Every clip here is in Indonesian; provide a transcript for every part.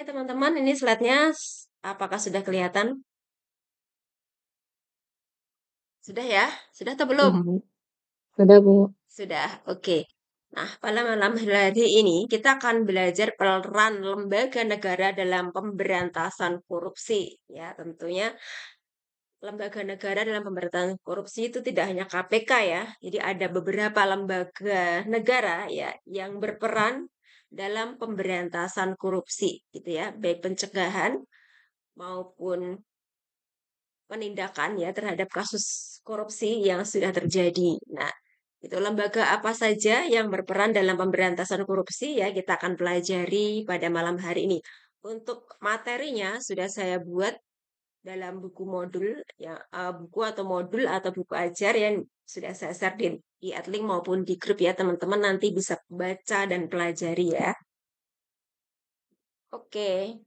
Teman-teman, ini slide-nya apakah sudah kelihatan? Sudah ya? Sudah atau belum? Mhm. Sudah, Bu. Sudah, oke. Nah, pada malam hari ini kita akan belajar peran lembaga negara dalam pemberantasan korupsi. Ya, tentunya lembaga negara dalam pemberantasan korupsi itu tidak hanya KPK ya. Jadi ada beberapa lembaga negara ya yang berperan dalam pemberantasan korupsi gitu ya, baik pencegahan maupun penindakan ya terhadap kasus korupsi yang sudah terjadi. Nah, itu lembaga apa saja yang berperan dalam pemberantasan korupsi ya kita akan pelajari pada malam hari ini. Untuk materinya sudah saya buat dalam buku modul ya buku atau modul atau buku ajar yang sudah saya share di Adlink maupun di grup ya teman-teman nanti bisa baca dan pelajari ya. Oke,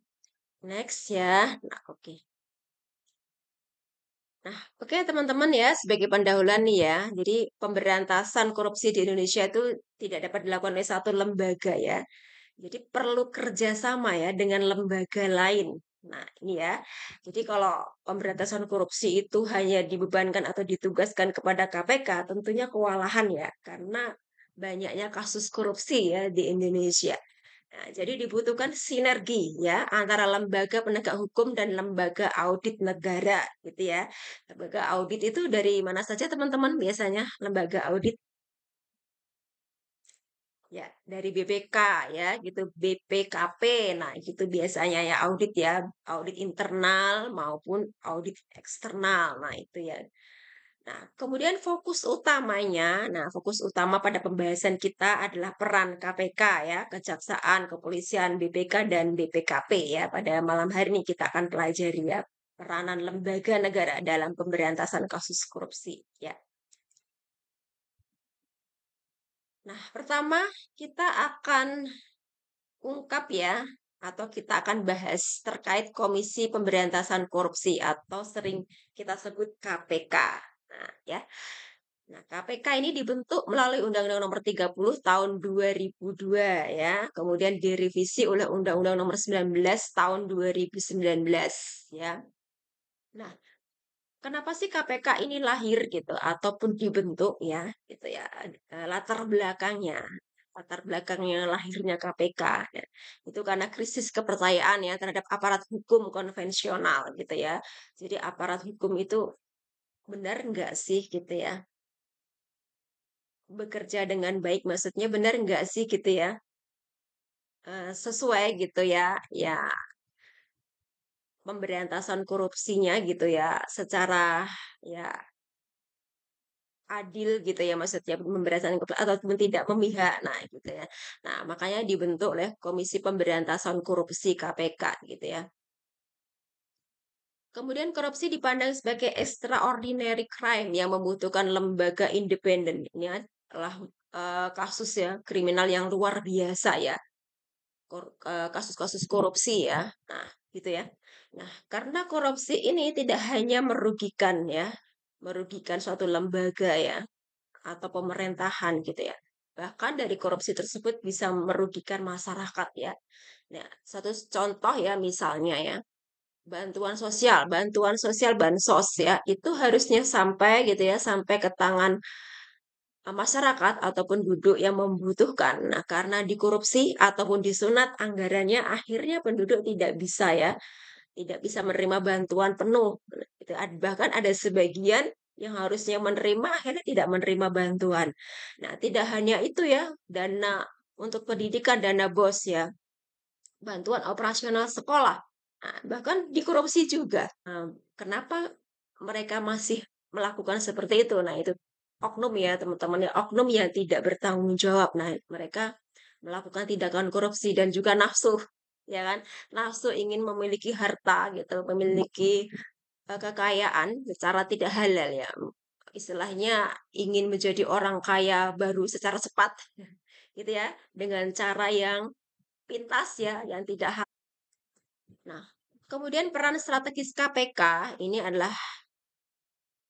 next ya. Nah, oke. Nah, oke teman-teman ya, sebagai pendahuluan nih ya. Jadi pemberantasan korupsi di Indonesia itu tidak dapat dilakukan oleh satu lembaga ya. Jadi perlu kerjasama ya dengan lembaga lain. Nah, ini ya. Jadi kalau pemberantasan korupsi itu hanya dibebankan atau ditugaskan kepada KPK, tentunya kewalahan ya, karena banyaknya kasus korupsi ya di Indonesia. Nah, jadi dibutuhkan sinergi ya antara lembaga penegak hukum dan lembaga audit negara gitu ya. Lembaga audit itu dari mana saja teman-teman biasanya lembaga audit? Ya, dari BPK ya, gitu, BPKP. Nah, itu biasanya ya audit ya, audit internal maupun audit eksternal. Nah, itu ya. Nah, kemudian fokus utama pada pembahasan kita adalah peran KPK ya, Kejaksaan, Kepolisian, BPK dan BPKP ya. Pada malam hari ini kita akan pelajari ya peranan lembaga negara dalam pemberantasan kasus korupsi ya. Nah, pertama kita akan ungkap ya, atau kita akan bahas terkait Komisi Pemberantasan Korupsi atau sering kita sebut KPK. Nah, ya. Nah, KPK ini dibentuk melalui Undang-Undang Nomor 30 Tahun 2002 ya. Kemudian direvisi oleh Undang-Undang Nomor 19 Tahun 2019 ya. Nah, kenapa sih KPK ini lahir gitu ataupun dibentuk ya gitu ya latar belakangnya lahirnya KPK ya. Itu karena krisis kepercayaan ya terhadap aparat hukum konvensional gitu ya. Jadi aparat hukum itu benar nggak sih gitu ya bekerja dengan baik maksudnya benar nggak sih gitu ya sesuai gitu ya ya pemberantasan korupsinya gitu ya secara ya adil gitu ya maksudnya pemberantasan korupsi ataupun tidak memihak. Nah, gitu ya. Nah, makanya dibentuk oleh Komisi Pemberantasan Korupsi KPK gitu ya. Kemudian korupsi dipandang sebagai extraordinary crime yang membutuhkan lembaga independen. Ini adalah kasus ya kriminal yang luar biasa ya. Kasus-kasus korupsi ya. Nah, gitu ya. Nah, karena korupsi ini tidak hanya merugikan ya, merugikan suatu lembaga ya, atau pemerintahan gitu ya. Bahkan dari korupsi tersebut bisa merugikan masyarakat ya. Nah, satu contoh ya misalnya ya, bantuan sosial bansos ya, itu harusnya sampai gitu ya, sampai ke tangan masyarakat ataupun penduduk yang membutuhkan. Nah, karena dikorupsi ataupun disunat anggarannya, akhirnya penduduk tidak bisa ya, tidak bisa menerima bantuan penuh. Itu bahkan ada sebagian yang harusnya menerima akhirnya tidak menerima bantuan. Nah, tidak hanya itu ya, dana untuk pendidikan, dana BOS ya, bantuan operasional sekolah. Nah, bahkan dikorupsi juga. Nah, kenapa mereka masih melakukan seperti itu? Nah, itu oknum ya, teman-teman ya, oknum yang tidak bertanggung jawab. Nah, mereka melakukan tindakan korupsi dan juga nafsu, ya kan? Nafsu ingin memiliki harta gitu, memiliki kekayaan secara tidak halal ya. Istilahnya ingin menjadi orang kaya baru secara cepat, gitu ya, dengan cara yang pintas ya, yang tidak halal. Nah, kemudian peran strategis KPK ini adalah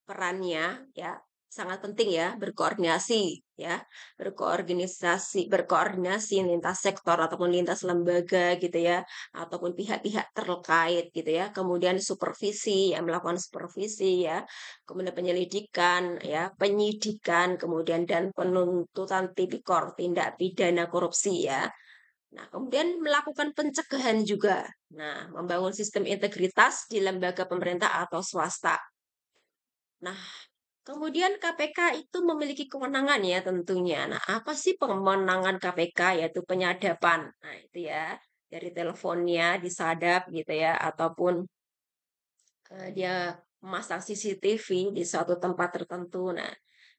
perannya ya. sangat penting ya berkoordinasi ya, berkoordinasi lintas sektor ataupun lintas lembaga gitu ya, ataupun pihak-pihak terkait gitu ya. Kemudian supervisi ya, melakukan supervisi ya, kemudian penyelidikan ya, penyidikan, kemudian dan penuntutan tipikor, tindak pidana korupsi ya. Nah, kemudian melakukan pencegahan juga. Nah, membangun sistem integritas di lembaga pemerintah atau swasta. Nah, kemudian KPK itu memiliki kewenangan ya tentunya. Nah, apa sih kewenangan KPK? Yaitu penyadapan. Nah, itu ya, dari teleponnya disadap gitu ya, ataupun dia memasang CCTV di suatu tempat tertentu. Nah,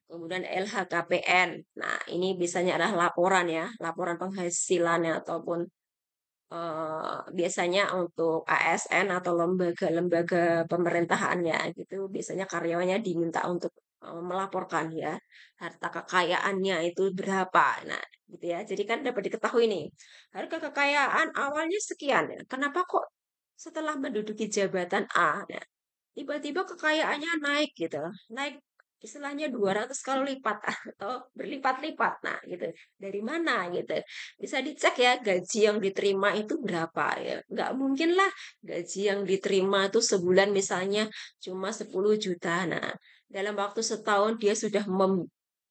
kemudian LHKPN. Nah, ini biasanya adalah laporan ya, laporan penghasilan ya, ataupun biasanya untuk ASN atau lembaga-lembaga pemerintahannya gitu, biasanya karyawannya diminta untuk, melaporkan ya, harta kekayaannya itu berapa. Nah, gitu ya. Jadi kan dapat diketahui nih, harga kekayaan awalnya sekian ya, kenapa kok setelah menduduki jabatan A, nah, tiba-tiba kekayaannya naik gitu, naik istilahnya 200 kali lipat atau berlipat-lipat. Nah, gitu. Dari mana gitu. Bisa dicek ya gaji yang diterima itu berapa ya. Nggak mungkin lah gaji yang diterima itu sebulan misalnya cuma 10 juta. Nah, dalam waktu setahun dia sudah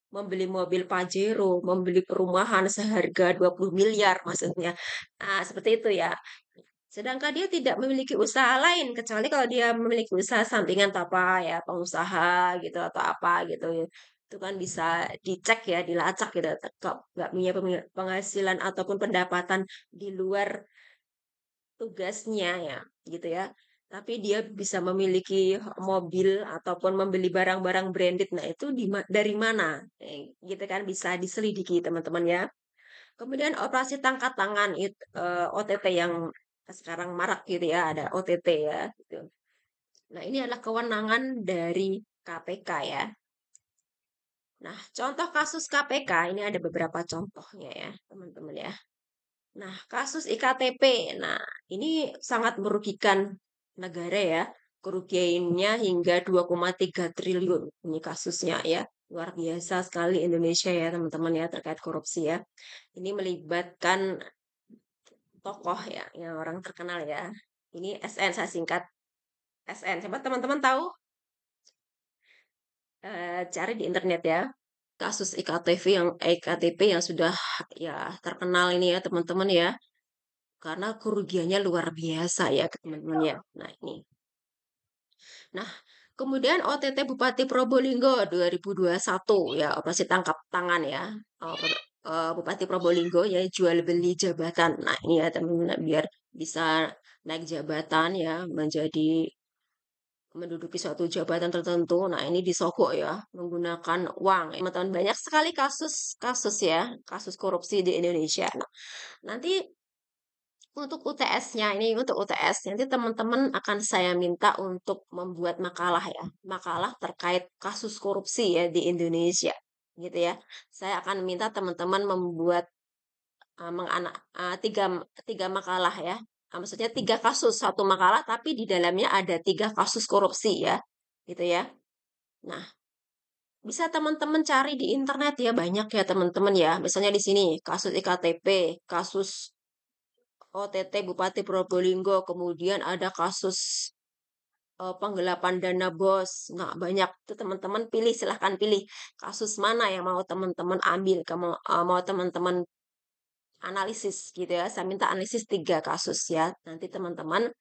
membeli mobil Pajero, membeli perumahan seharga 20 miliar maksudnya. Nah, seperti itu ya. Sedangkan dia tidak memiliki usaha lain, kecuali kalau dia memiliki usaha sampingan atau apa ya, pengusaha gitu atau apa gitu. Itu kan bisa dicek ya, dilacak gitu. Kalau nggak punya penghasilan ataupun pendapatan di luar tugasnya ya, gitu ya. Tapi dia bisa memiliki mobil ataupun membeli barang-barang branded. Nah, itu dari mana? Gitu kan bisa diselidiki teman-teman ya. Kemudian operasi tangkap tangan OTT yang sekarang marak gitu ya, ada OTT ya gitu. Nah, ini adalah kewenangan dari KPK ya. Nah, contoh kasus KPK ini ada beberapa contohnya ya, teman-teman ya. Nah, kasus IKTP. Nah, ini sangat merugikan negara ya. Kerugiannya hingga 2,3 triliun. Ini kasusnya ya. Luar biasa sekali Indonesia ya, teman-teman ya, terkait korupsi ya. Ini melibatkan tokoh ya, yang orang terkenal ya. Ini SN, saya singkat SN. Coba teman-teman tahu, cari di internet ya. Kasus IKTP yang sudah ya terkenal ini ya teman-teman ya. Karena kerugiannya luar biasa ya teman-teman ya. Nah ini. Nah, kemudian OTT Bupati Probolinggo 2021 ya, operasi tangkap tangan ya. Bupati Probolinggo ya jual beli jabatan. Nah, ini ya teman-teman biar bisa naik jabatan ya, menduduki suatu jabatan tertentu. Nah, ini disogok ya menggunakan uang. Teman-teman banyak sekali kasus ya, kasus korupsi di Indonesia. Nah, nanti untuk UTS-nya, ini untuk UTS, nanti teman-teman akan saya minta untuk membuat makalah ya, makalah terkait kasus korupsi ya di Indonesia, gitu ya. Saya akan minta teman-teman membuat tiga, tiga makalah ya. Maksudnya tiga kasus, satu makalah, tapi di dalamnya ada tiga kasus korupsi ya, gitu ya. Nah, bisa teman-teman cari di internet ya, banyak ya teman-teman ya. Misalnya di sini, kasus IKTP, kasus OTT Bupati Probolinggo, kemudian ada kasus penggelapan dana BOS. Nah, banyak itu teman-teman pilih, silahkan pilih kasus mana yang mau teman-teman ambil, mau teman-teman analisis gitu ya. Saya minta analisis tiga kasus ya. Nanti teman-teman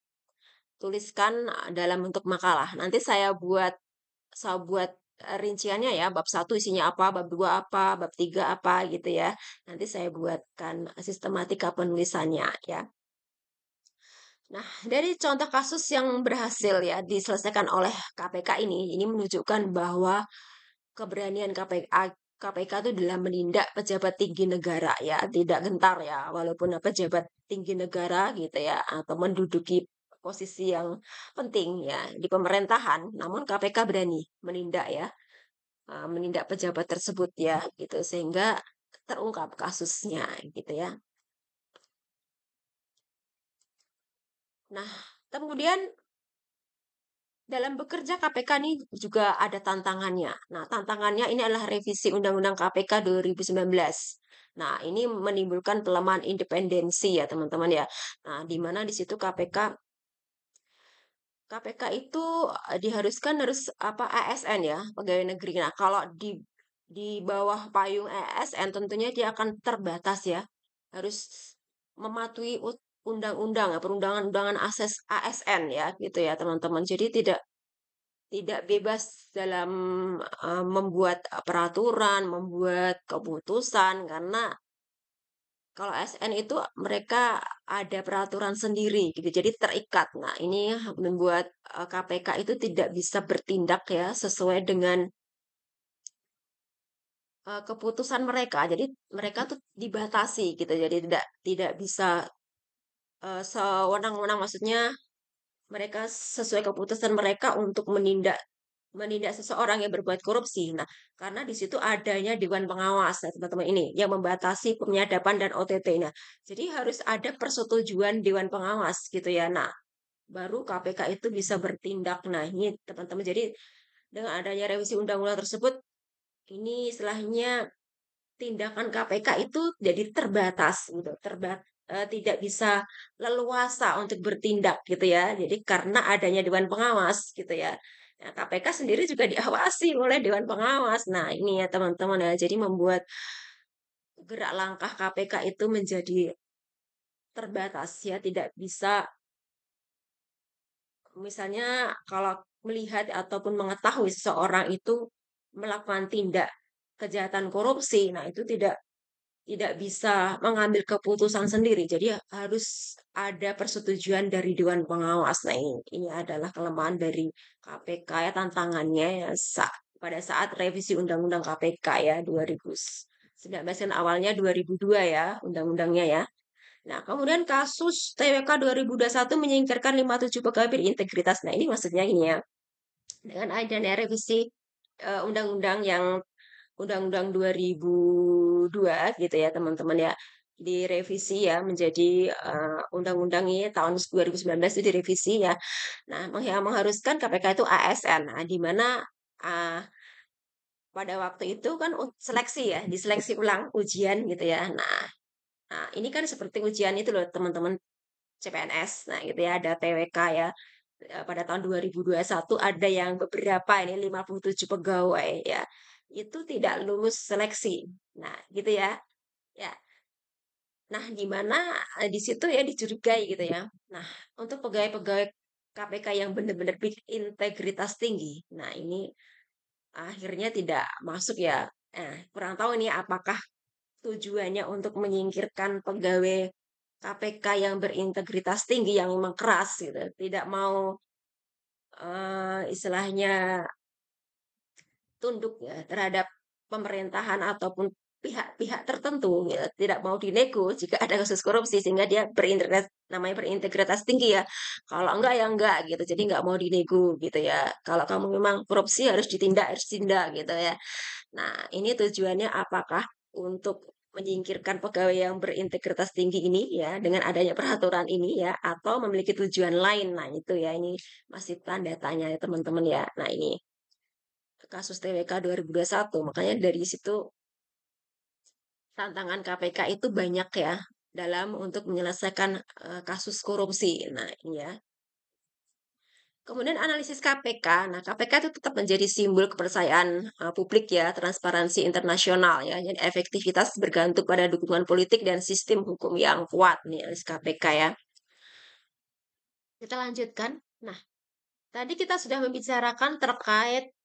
tuliskan dalam bentuk makalah. Nanti saya buat rinciannya ya, bab satu isinya apa, bab dua apa, bab tiga apa gitu ya. Nanti saya buatkan sistematika penulisannya ya. Nah, dari contoh kasus yang berhasil ya diselesaikan oleh KPK ini menunjukkan bahwa keberanian KPK itu dalam menindak pejabat tinggi negara ya, tidak gentar ya, walaupun pejabat tinggi negara gitu ya, atau menduduki posisi yang penting ya di pemerintahan, namun KPK berani menindak ya, menindak pejabat tersebut ya, gitu sehingga terungkap kasusnya gitu ya. Nah, kemudian Dalam bekerja KPK ini juga ada tantangannya. Nah, tantangannya ini adalah revisi Undang-Undang KPK 2019. Nah, ini menimbulkan pelemahan independensi ya teman-teman ya. Nah, di mana di situ KPK itu diharuskan harus apa ASN ya, pegawai negeri. Nah, kalau di bawah payung ASN tentunya dia akan terbatas ya. Harus mematuhi undang-undang ya, perundangan-undangan ASN ya gitu ya, teman-teman. Jadi tidak bebas dalam membuat peraturan, membuat keputusan karena kalau ASN itu mereka ada peraturan sendiri gitu, jadi terikat. Nah, ini membuat, KPK itu tidak bisa bertindak ya sesuai dengan, keputusan mereka. Jadi mereka tuh dibatasi gitu, jadi tidak bisa, sewenang-wenang, maksudnya mereka sesuai keputusan mereka untuk menindak menindak seseorang yang berbuat korupsi. Nah, karena di situ adanya dewan pengawas, nah, teman-teman ini yang membatasi penyadapan dan OTT. Nah, jadi harus ada persetujuan dewan pengawas gitu ya. Nah, baru KPK itu bisa bertindak. Nah, ini teman-teman. Jadi dengan adanya revisi undang-undang tersebut, ini istilahnya tindakan KPK itu jadi terbatas gitu, tidak bisa leluasa untuk bertindak gitu ya. Jadi karena adanya dewan pengawas gitu ya. Nah, KPK sendiri juga diawasi oleh dewan pengawas. Nah, ini ya teman-teman ya. Jadi membuat gerak langkah KPK itu menjadi terbatas ya, tidak bisa misalnya kalau melihat ataupun mengetahui seseorang itu melakukan tindak kejahatan korupsi, nah itu tidak bisa mengambil keputusan sendiri, jadi harus ada persetujuan dari dewan pengawas. Nah, ini adalah kelemahan dari KPK ya, tantangannya ya pada saat revisi Undang-Undang KPK ya 2019 kan awalnya 2002 ya undang-undangnya ya. Nah, kemudian kasus TWK 2021 menyingkirkan 57 pegawai berintegritas. Nah, ini maksudnya ini ya, dengan adanya revisi undang-undang yang Undang-Undang 2002 gitu ya teman-teman ya, direvisi ya menjadi undang-undang ini tahun 2019 itu direvisi ya. Nah, yang mengharuskan KPK itu ASN. Nah, di mana uh, pada waktu itu kan seleksi ya, diseleksi ulang ujian gitu ya. Nah, ini kan seperti ujian itu loh teman-teman CPNS. Nah, gitu ya ada TWK ya. Pada tahun 2021 ada yang beberapa ini 57 pegawai ya. Itu tidak lulus seleksi. Nah, gitu ya. Ya. Nah, di mana di situ ya dicurigai gitu ya. Nah, untuk pegawai-pegawai KPK yang benar-benar integritas tinggi. Nah, ini akhirnya tidak masuk ya. Nah, kurang tahu nih apakah tujuannya untuk menyingkirkan pegawai KPK yang berintegritas tinggi yang memang keras gitu, tidak mau istilahnya tunduk ya terhadap pemerintahan ataupun pihak-pihak tertentu ya, tidak mau dinego jika ada kasus korupsi sehingga dia berintegritas tinggi ya. Kalau enggak ya enggak gitu. Jadi enggak mau dinego gitu ya. Kalau kamu memang korupsi harus ditindak gitu ya. Nah, ini tujuannya apakah untuk menyingkirkan pegawai yang berintegritas tinggi ini ya dengan adanya peraturan ini ya atau memiliki tujuan lain. Nah, itu ya ini masih tanda tanya ya teman-teman ya. Nah, ini kasus TWK 2021. Makanya dari situ tantangan KPK itu banyak ya dalam untuk menyelesaikan kasus korupsi. Nah, ini ya. Kemudian analisis KPK. Nah, KPK itu tetap menjadi simbol kepercayaan publik ya, transparansi internasional ya. Jadi efektivitas bergantung pada dukungan politik dan sistem hukum yang kuat nih analisis KPK ya. Kita lanjutkan. Nah, tadi kita sudah membicarakan terkait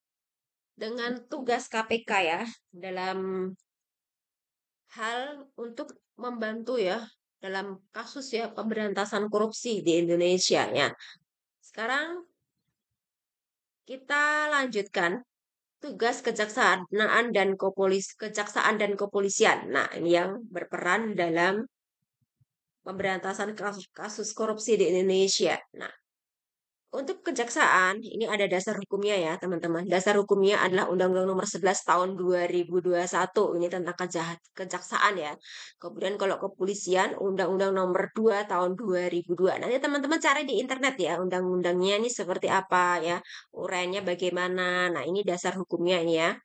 dengan tugas KPK ya dalam hal untuk membantu ya dalam kasus ya pemberantasan korupsi di Indonesia ya. Sekarang kita lanjutkan tugas kejaksaan dan kepolisian. Nah, ini yang berperan dalam pemberantasan kasus korupsi di Indonesia. Nah, Untuk kejaksaan, ini ada dasar hukumnya ya, teman-teman. Dasar hukumnya adalah Undang-Undang Nomor 11 Tahun 2021. Ini tentang kejaksaan ya. Kemudian kalau kepolisian, Undang-Undang Nomor 2 Tahun 2002. Nanti teman-teman cari di internet ya, undang-undangnya ini seperti apa ya, uraiannya bagaimana. Nah, ini dasar hukumnya ini ya,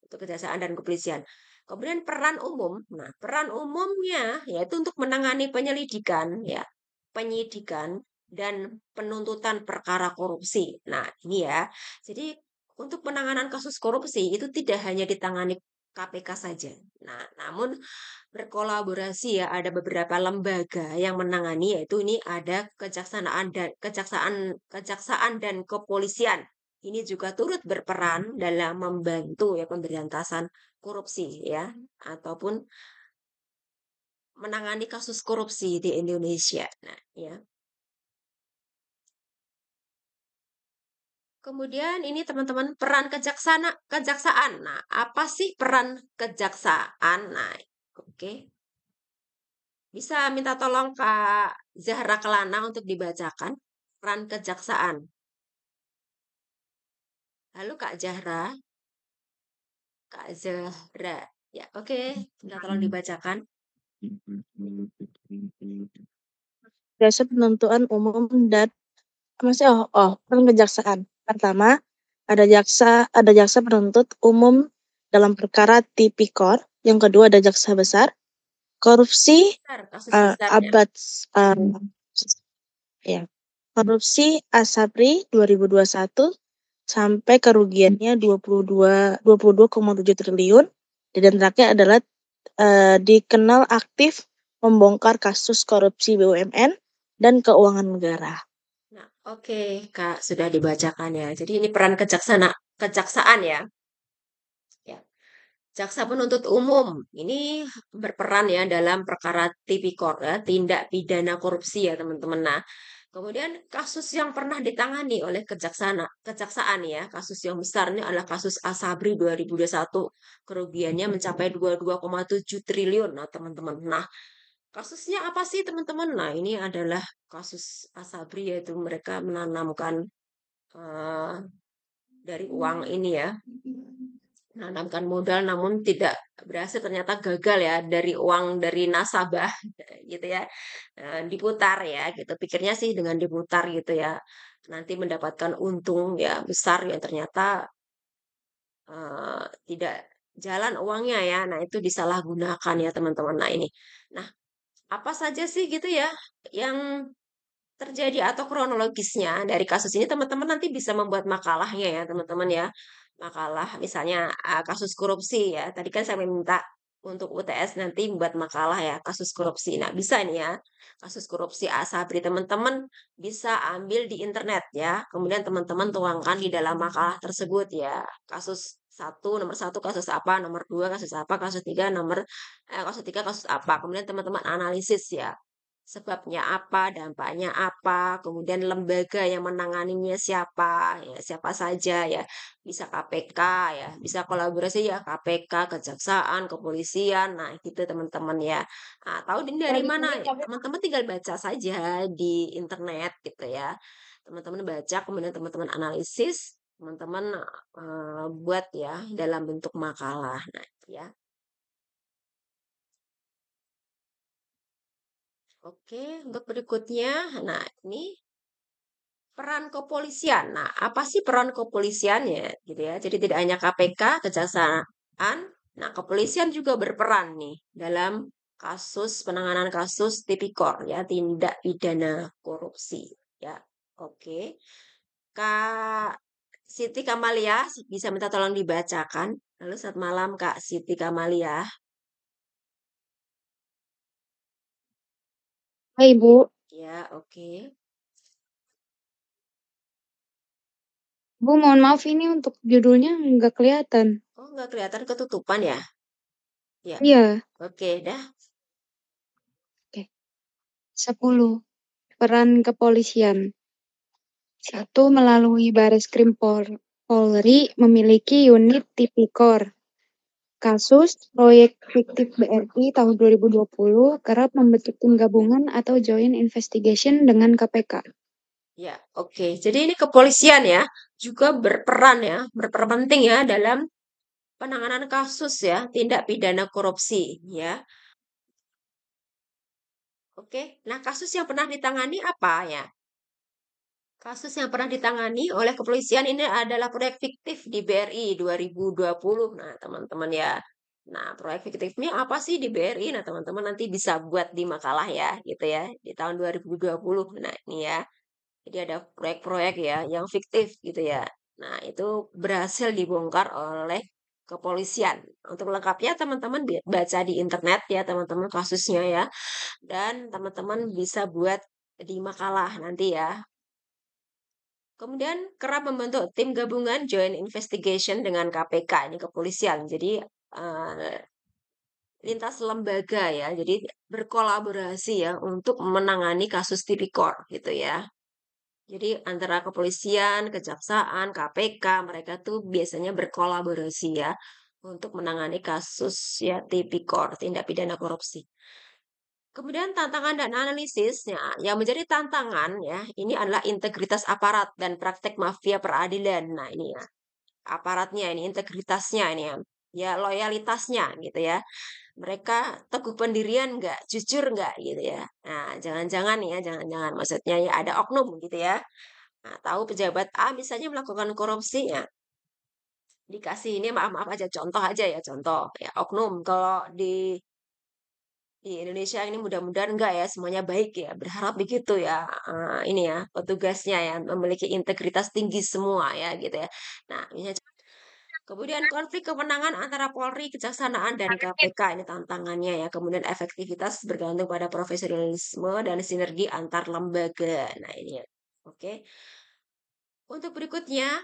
untuk kejaksaan dan kepolisian. Kemudian peran umum. Nah, peran umumnya yaitu untuk menangani penyelidikan ya, penyidikan dan penuntutan perkara korupsi. Nah, ini ya. Jadi untuk penanganan kasus korupsi itu tidak hanya ditangani KPK saja. Nah, namun berkolaborasi ya ada beberapa lembaga yang menangani yaitu ini ada kejaksaan dan kepolisian. Ini juga turut berperan dalam membantu ya pemberantasan korupsi ya ataupun menangani kasus korupsi di Indonesia. Nah, ya. Kemudian ini teman-teman peran kejaksaan. Nah, apa sih peran kejaksaan? Nah, oke. Bisa minta tolong Kak Zahra Kelana untuk dibacakan peran kejaksaan. Halo Kak Zahra, Kak Zahra. Ya, oke. Minta tolong dibacakan. Jasa penentuan umum dan peran kejaksaan. Pertama, ada jaksa penuntut umum dalam perkara tipikor. Yang kedua ada jaksa besar. Korupsi Besar, kasus besarnya. korupsi Asabri 2021 sampai kerugiannya 22,7 triliun. Dan terakhir adalah dikenal aktif membongkar kasus korupsi BUMN dan keuangan negara. Nah, oke, Kak, sudah dibacakan ya. Jadi ini peran kejaksaan ya. Ya. Jaksa penuntut umum ini berperan ya dalam perkara tipikor ya, tindak pidana korupsi ya, teman-teman. Nah, kemudian kasus yang pernah ditangani oleh kejaksaan ya, kasus yang besar ini adalah kasus Asabri 2021. Kerugiannya mencapai 22,7 triliun. Nah, teman-teman. Nah, kasusnya apa sih, teman-teman? Nah, ini adalah kasus Asabri yaitu mereka menanamkan eh, dari uang ini ya, menanamkan modal namun tidak berhasil, ternyata gagal ya, dari uang dari nasabah gitu ya, diputar ya gitu, pikirnya sih dengan diputar gitu ya nanti mendapatkan untung ya besar ya, ternyata tidak jalan uangnya ya, nah itu disalahgunakan ya teman-teman. Nah ini, nah apa saja sih gitu ya yang terjadi atau kronologisnya dari kasus ini, teman-teman nanti bisa membuat makalahnya ya teman-teman ya. Makalah misalnya kasus korupsi ya. Tadi kan saya minta untuk UTS nanti buat makalah ya kasus korupsi. Nah, bisa ini ya. Kasus korupsi Asabri, teman-teman bisa ambil di internet ya. Kemudian teman-teman tuangkan di dalam makalah tersebut ya. Kasus satu, nomor satu kasus apa, nomor dua kasus apa, kasus tiga kasus tiga kasus apa. Kemudian teman-teman analisis ya, sebabnya apa, dampaknya apa, kemudian lembaga yang menanganinya siapa, ya siapa saja ya, bisa KPK ya, bisa kolaborasi ya KPK, kejaksaan, kepolisian, nah gitu teman-teman ya. Nah, tahu ini dari mana? Teman-teman tinggal baca saja di internet gitu ya. Teman-teman baca, kemudian teman-teman analisis, teman-teman buat ya dalam bentuk makalah. Nah, itu ya. Oke, untuk berikutnya, nah ini peran kepolisian. Nah, apa sih peran kepolisian ya, gitu ya. Jadi tidak hanya KPK, kejaksaan, nah kepolisian juga berperan nih dalam penanganan kasus tipikor ya, tindak pidana korupsi ya. Oke. Kak Siti Kamalia bisa minta tolong dibacakan. Halo, selamat malam Kak Siti Kamalia. Hai Ibu, Ya, oke. Bu mohon maaf ini untuk judulnya nggak kelihatan. Oh, nggak kelihatan, ketutupan ya? Ya, Iya, oke dah. oke. 10. Peran kepolisian. 1. Melalui Baris Krim Polri memiliki unit tipikor. Kasus proyek fiktif BRI tahun 2020 kerap membentuk tim gabungan atau joint investigation dengan KPK. Ya, oke. Jadi ini kepolisian ya, juga berperan ya, berperan penting ya dalam penanganan kasus ya, tindak pidana korupsi ya. Oke. Nah, kasus yang pernah ditangani apa ya? Kasus yang pernah ditangani oleh kepolisian ini adalah proyek fiktif di BRI 2020. Nah, teman-teman ya. Nah, proyek fiktifnya apa sih di BRI? Nah, teman-teman nanti bisa buat di makalah ya, gitu ya, di tahun 2020. Nah, ini ya. Jadi ada proyek-proyek ya yang fiktif gitu ya. Nah, itu berhasil dibongkar oleh kepolisian. Untuk lengkapnya teman-teman baca di internet ya teman-teman kasusnya ya. Dan teman-teman bisa buat di makalah nanti ya. Kemudian kerap membentuk tim gabungan Joint Investigation dengan KPK, ini kepolisian. Jadi eh, lintas lembaga ya. Jadi berkolaborasi ya untuk menangani kasus tipikor gitu ya. Jadi antara kepolisian, kejaksaan, KPK, mereka tuh biasanya berkolaborasi ya untuk menangani kasus ya tipikor, tindak pidana korupsi. Kemudian tantangan dan analisisnya, yang menjadi tantangan ya, ini adalah integritas aparat dan praktek mafia peradilan. Nah ini ya, aparatnya ini, integritasnya ini ya, ya loyalitasnya gitu ya. Mereka teguh pendirian nggak, jujur nggak gitu ya. Nah jangan-jangan ya, jangan-jangan maksudnya ya ada oknum gitu ya. Nah, tahu pejabat A misalnya melakukan korupsi ya, dikasih ini maaf-maaf aja, contoh aja ya, contoh ya oknum. Kalau di Indonesia ini mudah-mudahan enggak ya, semuanya baik ya, berharap begitu ya. Ini ya, petugasnya ya memiliki integritas tinggi semua ya gitu ya. Nah, kemudian konflik kewenangan antara Polri, Kejaksanaan, dan KPK ini tantangannya ya. Kemudian efektivitas bergantung pada profesionalisme dan sinergi antar lembaga. Nah, ini ya. Oke. Untuk berikutnya,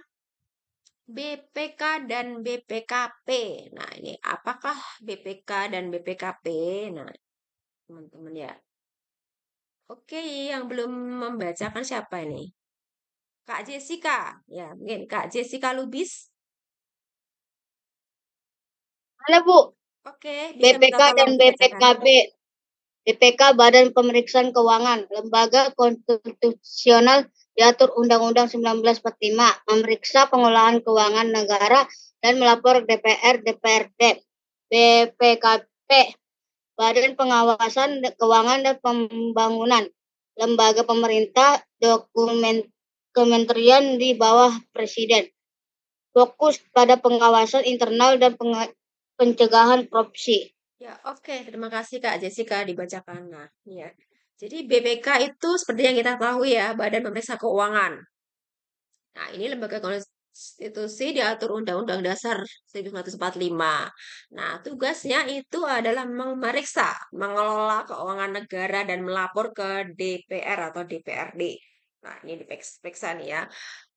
BPK dan BPKP. Nah, ini apakah BPK dan BPKP? Nah, teman-teman ya. Oke, yang belum membacakan siapa ini? Kak Jessica. Ya, mungkin Kak Jessica Lubis. Halo Bu, Oke, bisa minta BPK dan tolong dibacakan. BPKB. BPK Badan Pemeriksaan Keuangan, lembaga konstitusional diatur Undang-Undang 1945, memeriksa pengelolaan keuangan negara dan melapor DPR, DPRD. BPKP, Badan Pengawasan Keuangan dan Pembangunan, lembaga pemerintah dokumen kementerian di bawah Presiden. Fokus pada pengawasan internal dan pencegahan korupsi. Ya, oke. Terima kasih Kak Jessica dibacakan. Nah, ya. Jadi BPK itu seperti yang kita tahu ya, Badan Pemeriksa Keuangan. Nah, ini lembaga konstitusi diatur Undang-Undang Dasar 1945. Nah, tugasnya itu adalah memeriksa, mengelola keuangan negara dan melapor ke DPR atau DPRD. Nah, ini diperiksa nih ya.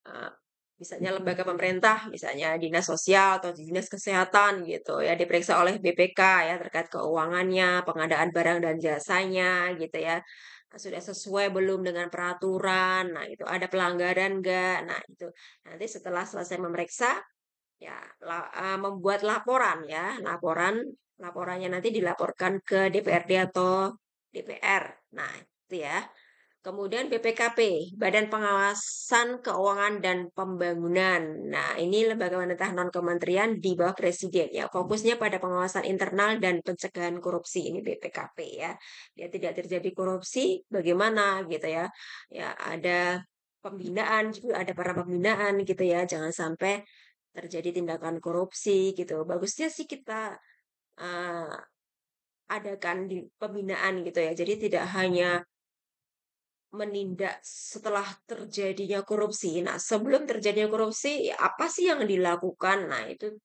Eh, Misalnya lembaga pemerintah, misalnya dinas sosial atau dinas kesehatan gitu ya, diperiksa oleh BPK ya terkait keuangannya, pengadaan barang dan jasanya gitu ya. Nah, sudah sesuai belum dengan peraturan? Nah, itu ada pelanggaran enggak? Nah, itu nanti setelah selesai memeriksa ya membuat laporan ya, laporannya nanti dilaporkan ke DPRD atau DPR. Nah, itu ya. Kemudian BPKP, Badan Pengawasan Keuangan dan Pembangunan. Nah, ini lembaga pemerintah non kementerian di bawah presiden ya. Fokusnya pada pengawasan internal dan pencegahan korupsi. Ini BPKP ya. Dia tidak terjadi korupsi, bagaimana gitu ya. Ya, ada pembinaan juga ada para pembinaan gitu ya. Jangan sampai terjadi tindakan korupsi gitu. Bagusnya sih kita uh, adakan di pembinaan gitu ya. Jadi tidak hanya menindak setelah terjadinya korupsi. Nah, sebelum terjadinya korupsi, ya apa sih yang dilakukan? Nah, itu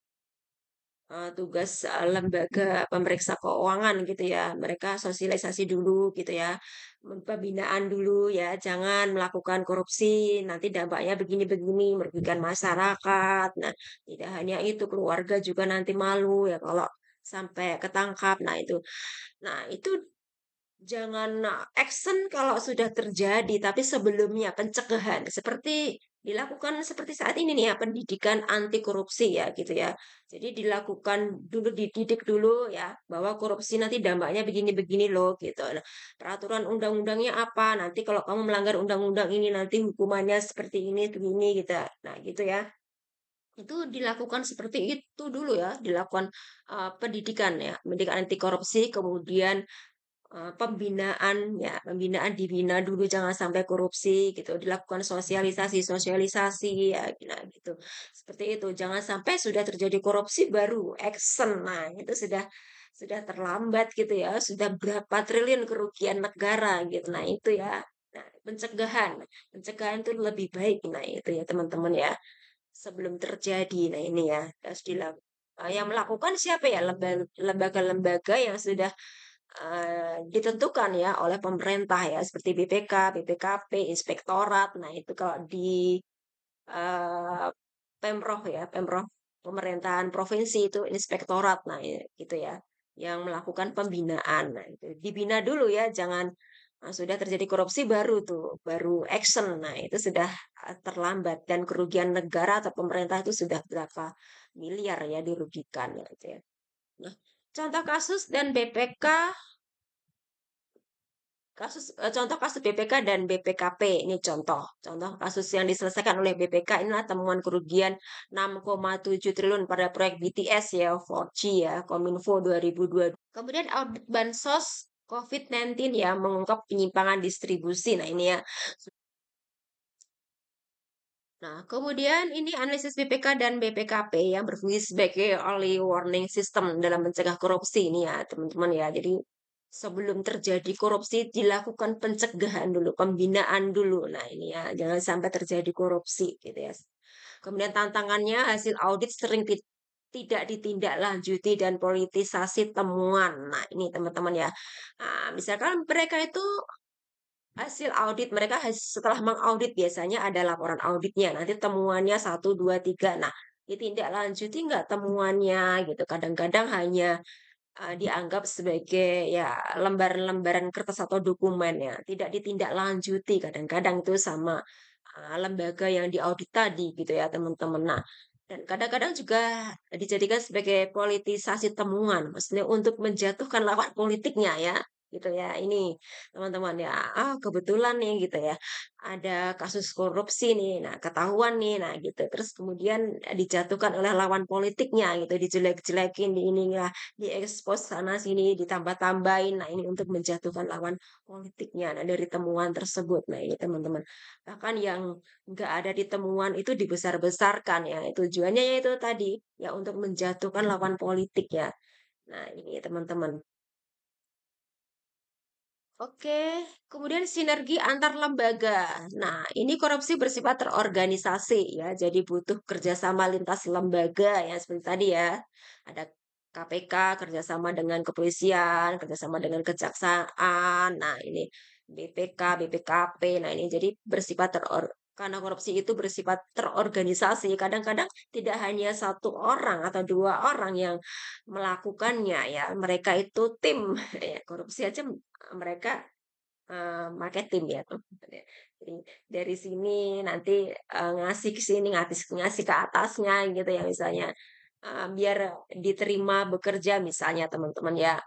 tugas lembaga pemeriksa keuangan gitu ya. Mereka sosialisasi dulu gitu ya, pembinaan dulu ya. Jangan melakukan korupsi, nanti dampaknya begini-begini, merugikan masyarakat. Nah, tidak hanya itu, keluarga juga nanti malu ya kalau sampai ketangkap. Nah, itu jangan action kalau sudah terjadi, tapi sebelumnya pencegahan. Seperti dilakukan seperti saat ini nih ya, pendidikan anti korupsi ya gitu ya. Jadi dilakukan dulu, dididik dulu ya, bahwa korupsi nanti dampaknya begini-begini loh gitu. Nah, peraturan undang-undangnya apa, nanti kalau kamu melanggar undang-undang ini nanti hukumannya seperti ini, begini gitu. Nah gitu ya. Itu dilakukan seperti itu dulu ya, dilakukan pendidikan ya, pendidikan anti korupsi, kemudian pembinaan ya, pembinaan dibina dulu jangan sampai korupsi gitu, dilakukan sosialisasi ya, nah gitu. Seperti itu, jangan sampai sudah terjadi korupsi baru action. Nah, itu sudah terlambat gitu ya, sudah berapa triliun kerugian negara gitu. Nah, itu ya. Nah, pencegahan. Pencegahan itu lebih baik. Nah, itu ya teman-teman ya. Sebelum terjadi. Nah, ini ya harus dilakukan. Yang melakukan siapa ya? Lembaga-lembaga yang sudah ditentukan ya oleh pemerintah ya seperti BPK, BPKP, inspektorat. Nah, itu kalau di eh, Pemprov ya, Pemprov pemerintahan provinsi itu inspektorat. Nah, gitu ya, yang melakukan pembinaan. Nah, itu dibina dulu ya, jangan sudah terjadi korupsi baru tuh, baru action. Nah, itu sudah terlambat dan kerugian negara atau pemerintah itu sudah berapa miliar ya dirugikan ya, gitu ya. Nah, contoh kasus dan BPK contoh kasus BPK dan BPKP ini contoh kasus yang diselesaikan oleh BPK inilah temuan kerugian 6,7 triliun pada proyek BTS ya 4G ya Kominfo 2022. Kemudian audit bansos COVID-19 ya mengungkap penyimpangan distribusi. Nah ini ya. Nah, kemudian ini analisis BPK dan BPKP yang berfungsi sebagai early warning system dalam mencegah korupsi ini ya, teman-teman ya. Jadi sebelum terjadi korupsi dilakukan pencegahan dulu, pembinaan dulu. Nah, ini ya, jangan sampai terjadi korupsi gitu ya. Kemudian tantangannya hasil audit sering tidak ditindaklanjuti dan politisasi temuan. Nah, ini teman-teman ya. Nah, misalkan mereka itu hasil audit mereka setelah mengaudit biasanya ada laporan auditnya. Nanti temuannya satu, dua, tiga. Nah, ditindaklanjuti nggak temuannya gitu. Kadang-kadang hanya dianggap sebagai ya lembaran-lembaran kertas atau dokumen ya. Tidak ditindaklanjuti kadang-kadang itu sama lembaga yang diaudit tadi gitu ya teman-teman. Nah, dan kadang-kadang juga dijadikan sebagai politisasi temuan, maksudnya untuk menjatuhkan lawan politiknya ya, gitu ya. Ini teman-teman ya, kebetulan nih gitu ya, ada kasus korupsi nih, nah ketahuan nih, nah gitu. Terus kemudian dijatuhkan oleh lawan politiknya gitu, dijelek-jelekin, di inilah, diekspos sana sini, ditambah-tambahin. Nah ini untuk menjatuhkan lawan politiknya. Nah dari temuan tersebut, nah ini teman-teman. Bahkan yang nggak ada di temuan itu dibesar-besarkan ya. Tujuannya yaitu tadi ya untuk menjatuhkan lawan politik ya. Nah, ini teman-teman. Oke, kemudian sinergi antar lembaga. Nah, ini korupsi bersifat terorganisasi ya, jadi butuh kerjasama lintas lembaga ya seperti tadi ya. Ada KPK kerjasama dengan kepolisian, kerjasama dengan kejaksaan. Nah, ini BPK, BPKP. Nah, ini jadi bersifat karena korupsi itu bersifat terorganisasi. Kadang-kadang tidak hanya satu orang atau dua orang yang melakukannya ya. Mereka itu tim ya. Korupsi aja mereka marketing ya tuh. Jadi dari sini nanti ngasih ke sini, ngasih ke atasnya gitu ya misalnya biar diterima bekerja misalnya teman-teman ya.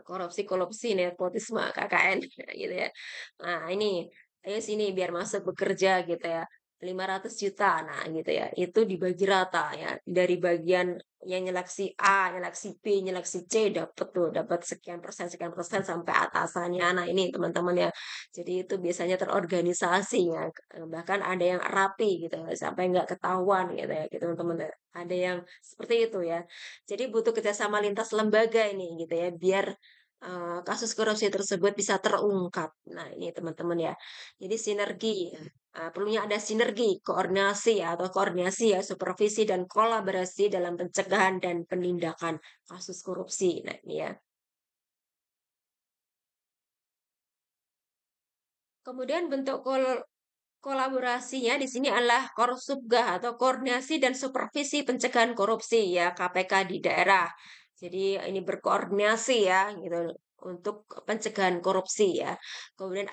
Korupsi-korupsi, nepotisme, KKN gitu ya. Nah, ini ayo sini biar masuk bekerja gitu ya. 500 juta nah gitu ya. Itu dibagi rata ya. Dari bagian yang nyeleksi A, nyeleksi B, nyeleksi C dapat tuh, dapat sekian persen sampai atasannya. Nah, ini teman-teman ya. Jadi itu biasanya terorganisasi ya. Bahkan ada yang rapi gitu sampai nggak ketahuan gitu ya, gitu teman-teman. Ada yang seperti itu ya. Jadi butuh kerjasama lintas lembaga ini gitu ya, biar kasus korupsi tersebut bisa terungkap. Nah ini teman-teman ya. Jadi sinergi, perlunya ada sinergi, koordinasi atau koordinasi ya, supervisi dan kolaborasi dalam pencegahan dan penindakan kasus korupsi. Nah ini ya. Kemudian bentuk kolaborasinya di sini adalah Korsubgah atau Koordinasi dan Supervisi Pencegahan Korupsi ya KPK di daerah. Jadi ini berkoordinasi ya gitu. untuk pencegahan korupsi ya. Kemudian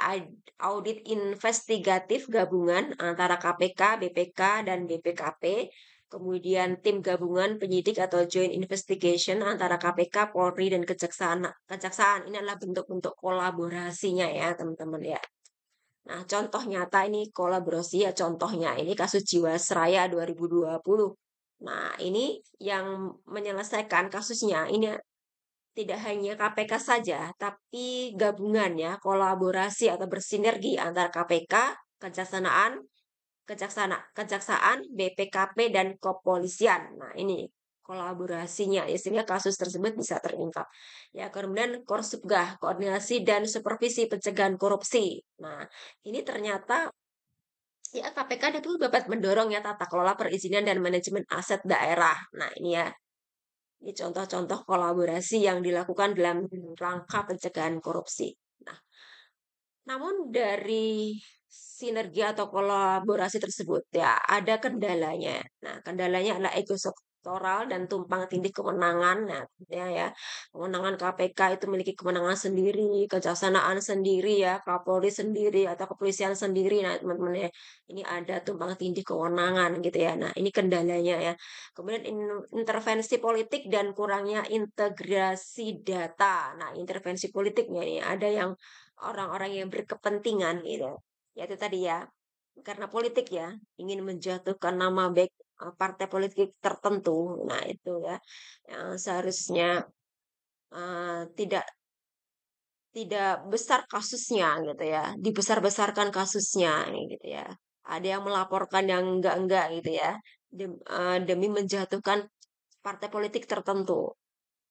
audit investigatif gabungan antara KPK, BPK, dan BPKP. Kemudian tim gabungan penyidik atau joint investigation antara KPK, Polri, dan Kejaksaan. Kejaksaan ini adalah bentuk-bentuk kolaborasinya ya teman-teman ya. Nah, contoh nyata ini kolaborasi ya, contohnya ini kasus Jiwasraya 2020. Nah, ini yang menyelesaikan kasusnya ini tidak hanya KPK saja, tapi gabungan ya, kolaborasi atau bersinergi antara KPK, kejaksaan, BPKP, dan kepolisian. Nah, ini kolaborasinya ya, sehingga kasus tersebut bisa terungkap. Ya, kemudian Korsubgah, koordinasi dan supervisi pencegahan korupsi. Nah, ini ternyata ya KPK itu dapat mendorong ya tata kelola perizinan dan manajemen aset daerah. Nah, ini ya. Ini contoh-contoh kolaborasi yang dilakukan dalam rangka pencegahan korupsi. Nah, namun dari sinergi atau kolaborasi tersebut ya ada kendalanya. Nah, kendalanya adalah ego sektoral dan tumpang tindih kewenangan. Nah, ya kewenangan KPK itu memiliki kewenangan sendiri, kejaksanaan sendiri ya, Kapolri sendiri atau kepolisian sendiri. Nah, teman-teman ya, ini ada tumpang tindih kewenangan gitu ya. Nah, ini kendalanya ya. Kemudian intervensi politik dan kurangnya integrasi data. Nah, intervensi politiknya ini ada yang orang-orang yang berkepentingan gitu. Ya itu tadi ya, karena politik ya, ingin menjatuhkan nama baik partai politik tertentu. Nah, itu ya yang seharusnya tidak tidak besar kasusnya gitu ya, dibesar-besarkan kasusnya gitu ya. Ada yang melaporkan yang enggak gitu ya, demi menjatuhkan partai politik tertentu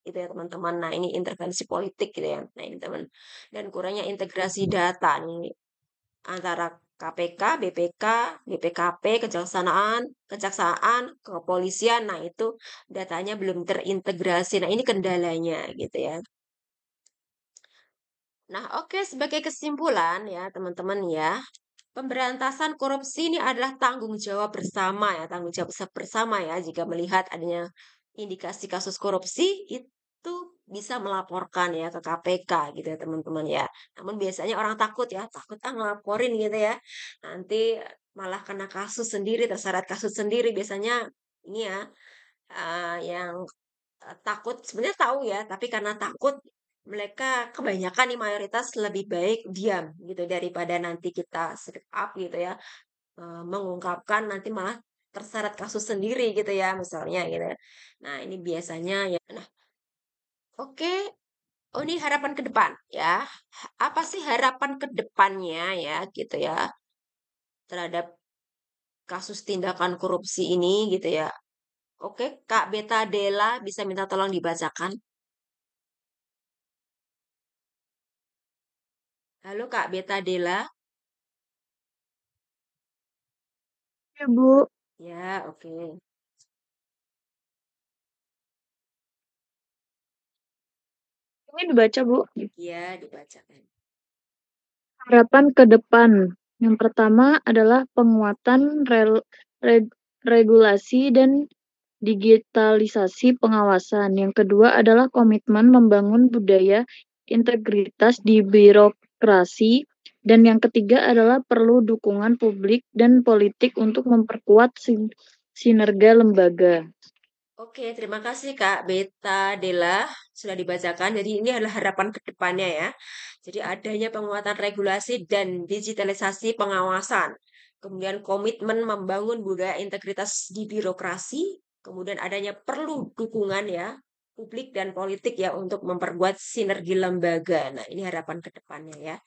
gitu ya teman-teman. Nah, ini intervensi politik gitu ya. Nah, ini teman. Dan kurangnya integrasi data nih antara KPK, BPK, BPKP, kejaksaan, kepolisian. Nah, itu datanya belum terintegrasi. Nah, ini kendalanya gitu ya. Nah, oke, sebagai kesimpulan ya, teman-teman ya, pemberantasan korupsi ini adalah tanggung jawab bersama ya, tanggung jawab bersama ya. Jika melihat adanya indikasi kasus korupsi, itu bisa melaporkan ya ke KPK gitu ya, teman-teman ya. Namun biasanya orang takut ya, takut ngelaporin gitu ya. Nanti malah kena kasus sendiri, terseret kasus sendiri. Biasanya ini ya, yang takut sebenarnya tahu ya, tapi karena takut mereka kebanyakan nih mayoritas lebih baik diam gitu daripada nanti kita speak up gitu ya, mengungkapkan nanti malah terseret kasus sendiri gitu ya misalnya gitu. Nah, ini biasanya ya. Nah, oke. Oh, ini harapan ke depan ya. Apa sih harapan ke depannya ya gitu ya terhadap kasus tindakan korupsi ini gitu ya. Oke, Kak Beta Dela bisa minta tolong dibacakan. Halo Kak Beta Dela. Ya, Bu. Ya, oke. Ini dibaca, Bu. Ya, dibacakan. Harapan ke depan. Yang pertama adalah penguatan regulasi dan digitalisasi pengawasan. Yang kedua adalah komitmen membangun budaya integritas di birokrasi. Dan yang ketiga adalah perlu dukungan publik dan politik untuk memperkuat sinerga lembaga. Oke, terima kasih Kak Beta Dela sudah dibacakan. Jadi ini adalah harapan ke depannya ya. Jadi adanya penguatan regulasi dan digitalisasi pengawasan. Kemudian komitmen membangun budaya integritas di birokrasi. Kemudian adanya perlu dukungan ya publik dan politik ya untuk memperkuat sinergi lembaga. Nah, ini harapan ke depannya ya.